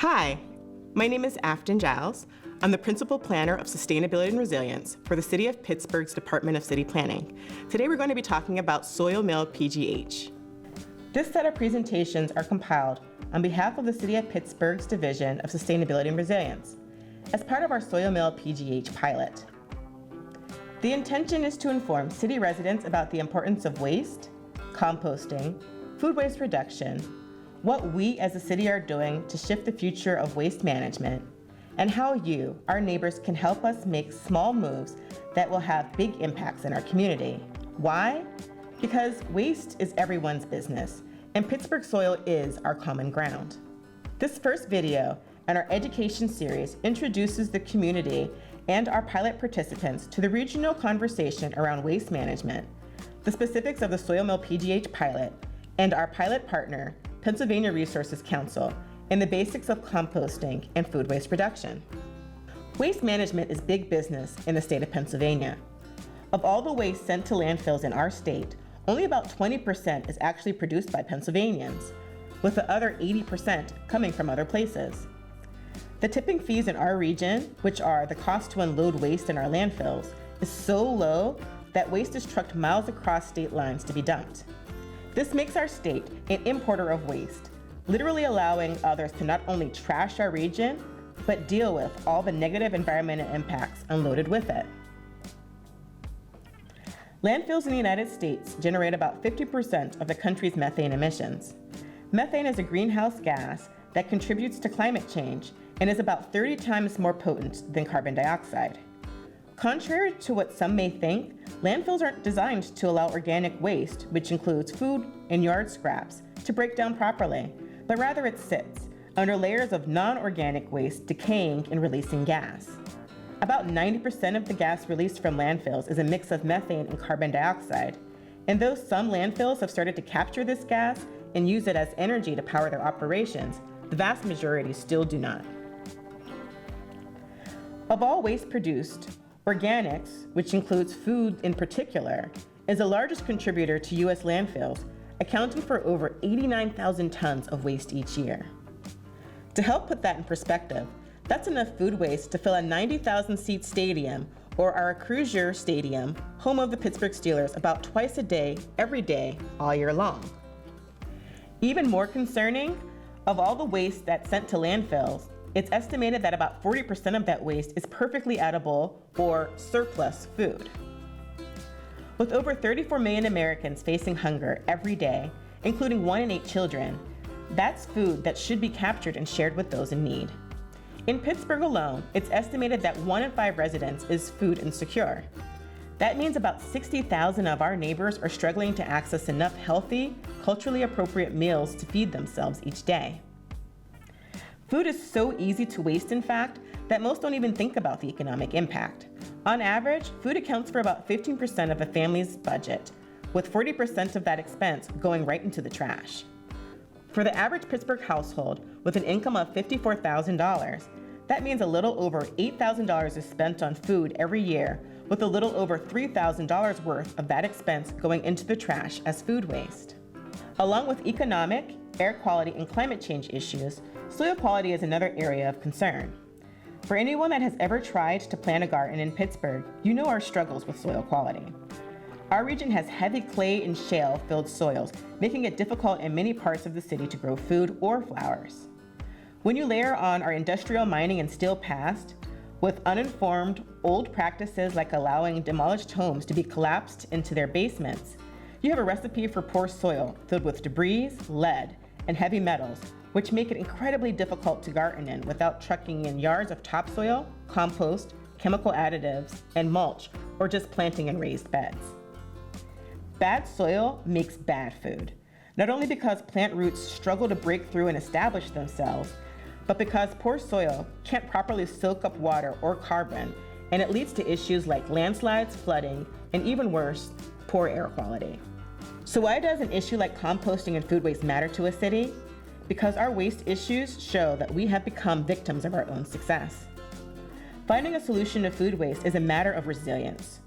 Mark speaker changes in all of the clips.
Speaker 1: Hi, my name is Afton Giles. I'm the Principal Planner of Sustainability and Resilience for the City of Pittsburgh's Department of City Planning. Today we're going to be talking about SoilMill Pgh. This set of presentations are compiled on behalf of the City of Pittsburgh's Division of Sustainability and Resilience as part of our SoilMill Pgh pilot. The intention is to inform city residents about the importance of waste, composting, food waste reduction, what we as a city are doing to shift the future of waste management, and how you, our neighbors, can help us make small moves that will have big impacts in our community. Why? Because waste is everyone's business, and Pittsburgh soil is our common ground. This first video in our education series introduces the community and our pilot participants to the regional conversation around waste management, the specifics of the SoilMill Pgh pilot, and our pilot partner, Pennsylvania Resources Council, and the basics of composting and food waste reduction. Waste management is big business in the state of Pennsylvania. Of all the waste sent to landfills in our state, only about 20% is actually produced by Pennsylvanians, with the other 80% coming from other places. The tipping fees in our region, which are the cost to unload waste in our landfills, is so low that waste is trucked miles across state lines to be dumped. This makes our state an importer of waste, literally allowing others to not only trash our region, but deal with all the negative environmental impacts unloaded with it. Landfills in the United States generate about 50% of the country's methane emissions. Methane is a greenhouse gas that contributes to climate change and is about 30 times more potent than carbon dioxide. Contrary to what some may think, landfills aren't designed to allow organic waste, which includes food and yard scraps, to break down properly, but rather it sits under layers of non-organic waste decaying and releasing gas. About 90% of the gas released from landfills is a mix of methane and carbon dioxide, and though some landfills have started to capture this gas and use it as energy to power their operations, the vast majority still do not. Of all waste produced, organics, which includes food in particular, is the largest contributor to U.S. landfills, accounting for over 89,000 tons of waste each year. To help put that in perspective, that's enough food waste to fill a 90,000-seat stadium or our Cruzier Stadium, home of the Pittsburgh Steelers, about twice a day, every day, all year long. Even more concerning, of all the waste that's sent to landfills, it's estimated that about 40% of that waste is perfectly edible or surplus food. With over 34 million Americans facing hunger every day, including 1 in 8 children, that's food that should be captured and shared with those in need. In Pittsburgh alone, it's estimated that 1 in 5 residents is food insecure. That means about 60,000 of our neighbors are struggling to access enough healthy, culturally appropriate meals to feed themselves each day. Food is so easy to waste, in fact, that most don't even think about the economic impact. On average, food accounts for about 15% of a family's budget, with 40% of that expense going right into the trash. For the average Pittsburgh household with an income of $54,000, that means a little over $8,000 is spent on food every year, with a little over $3,000 worth of that expense going into the trash as food waste. Along with economic, air quality, and climate change issues, soil quality is another area of concern. For anyone that has ever tried to plant a garden in Pittsburgh, you know our struggles with soil quality. Our region has heavy clay and shale-filled soils, making it difficult in many parts of the city to grow food or flowers. When you layer on our industrial mining and steel past, with uninformed, old practices like allowing demolished homes to be collapsed into their basements, you have a recipe for poor soil filled with debris, lead, and heavy metals, which make it incredibly difficult to garden in without trucking in yards of topsoil, compost, chemical additives, and mulch, or just planting in raised beds. Bad soil makes bad food, not only because plant roots struggle to break through and establish themselves, but because poor soil can't properly soak up water or carbon, and it leads to issues like landslides, flooding, and even worse, poor air quality. So why does an issue like composting and food waste matter to a city? Because our waste issues show that we have become victims of our own success. Finding a solution to food waste is a matter of resilience.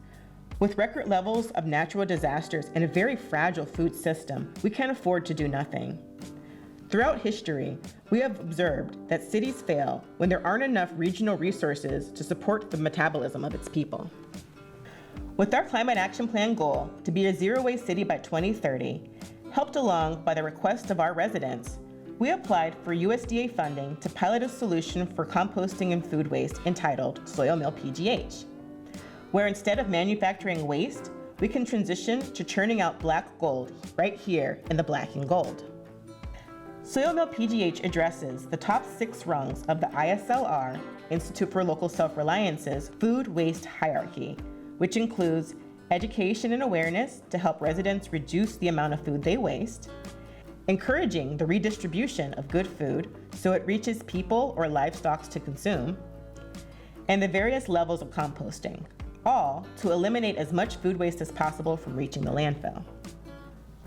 Speaker 1: With record levels of natural disasters and a very fragile food system, we can't afford to do nothing. Throughout history, we have observed that cities fail when there aren't enough regional resources to support the metabolism of its people. With our Climate Action Plan goal to be a zero-waste city by 2030, helped along by the request of our residents, we applied for USDA funding to pilot a solution for composting and food waste entitled SoilMill Pgh, where instead of manufacturing waste, we can transition to churning out black gold right here in the black and gold. SoilMill Pgh addresses the top 6 rungs of the ISLR, Institute for Local Self-Reliance's food waste hierarchy, which includes education and awareness to help residents reduce the amount of food they waste, encouraging the redistribution of good food so it reaches people or livestock to consume, and the various levels of composting, all to eliminate as much food waste as possible from reaching the landfill.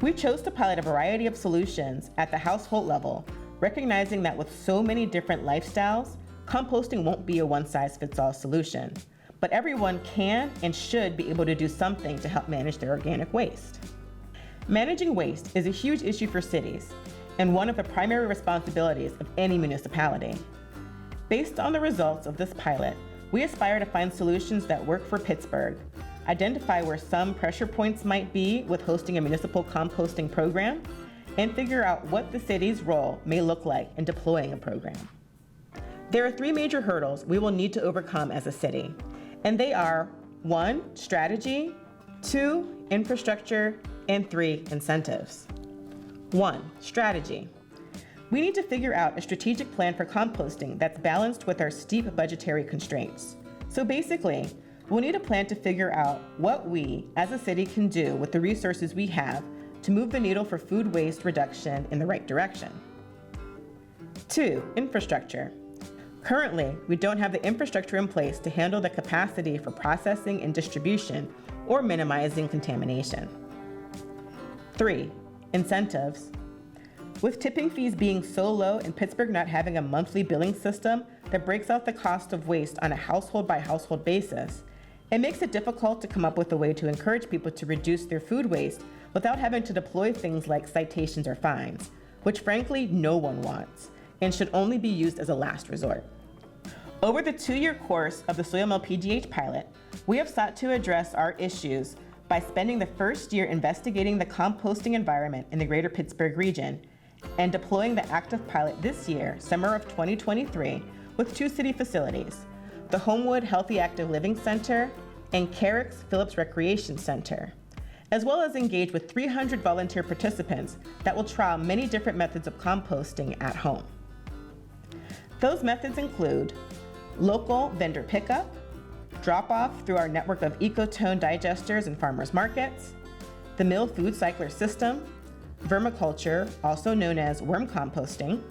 Speaker 1: We chose to pilot a variety of solutions at the household level, recognizing that with so many different lifestyles, composting won't be a one-size-fits-all solution, but everyone can and should be able to do something to help manage their organic waste. Managing waste is a huge issue for cities and one of the primary responsibilities of any municipality. Based on the results of this pilot, we aspire to find solutions that work for Pittsburgh, identify where some pressure points might be with hosting a municipal composting program, and figure out what the city's role may look like in deploying a program. There are 3 major hurdles we will need to overcome as a city, and they are 1, strategy, 2, infrastructure, and 3, incentives. 1, strategy. We need to figure out a strategic plan for composting that's balanced with our steep budgetary constraints. So basically, we'll need a plan to figure out what we, as a city, can do with the resources we have to move the needle for food waste reduction in the right direction. 2, infrastructure. Currently, we don't have the infrastructure in place to handle the capacity for processing and distribution or minimizing contamination. 3, incentives. With tipping fees being so low and Pittsburgh not having a monthly billing system that breaks out the cost of waste on a household-by-household basis, it makes it difficult to come up with a way to encourage people to reduce their food waste without having to deploy things like citations or fines, which frankly no one wants and should only be used as a last resort. Over the 2-year course of the SoilMill Pgh pilot, we have sought to address our issues by spending the first year investigating the composting environment in the greater Pittsburgh region and deploying the active pilot this year, summer of 2023, with 2 city facilities, the Homewood Healthy Active Living Center and Carrick's Phillips Recreation Center, as well as engage with 300 volunteer participants that will trial many different methods of composting at home. Those methods include local vendor pickup, drop-off through our network of Ecotone digesters and farmers markets, the mill food cycler system, vermiculture, also known as worm composting,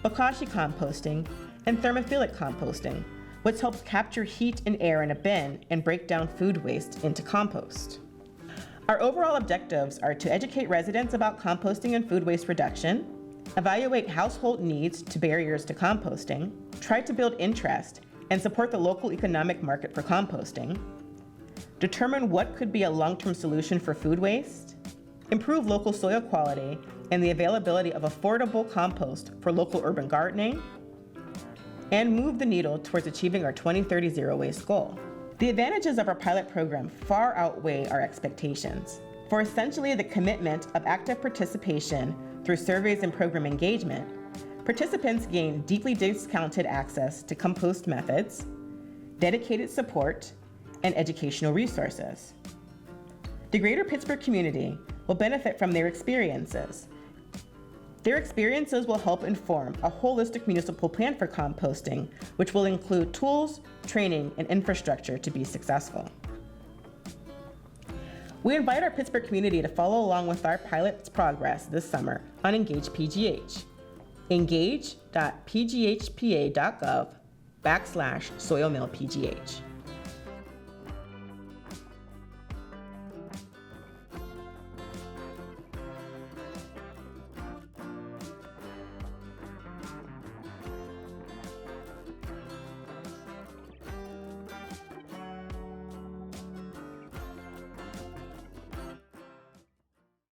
Speaker 1: bokashi composting, and thermophilic composting, which helps capture heat and air in a bin and break down food waste into compost. Our overall objectives are to educate residents about composting and food waste reduction, evaluate household needs to barriers to composting, try to build interest and support the local economic market for composting, determine what could be a long-term solution for food waste, improve local soil quality and the availability of affordable compost for local urban gardening, and move the needle towards achieving our 2030 zero waste goal. The advantages of our pilot program far outweigh our expectations. For essentially the commitment of active participation through surveys and program engagement, participants gain deeply discounted access to compost methods, dedicated support, and educational resources. The greater Pittsburgh community will benefit from their experiences. Their experiences will help inform a holistic municipal plan for composting, which will include tools, training, and infrastructure to be successful. We invite our Pittsburgh community to follow along with our pilot's progress this summer on Engage PGH. engage.pghpa.gov/SoilMill Pgh.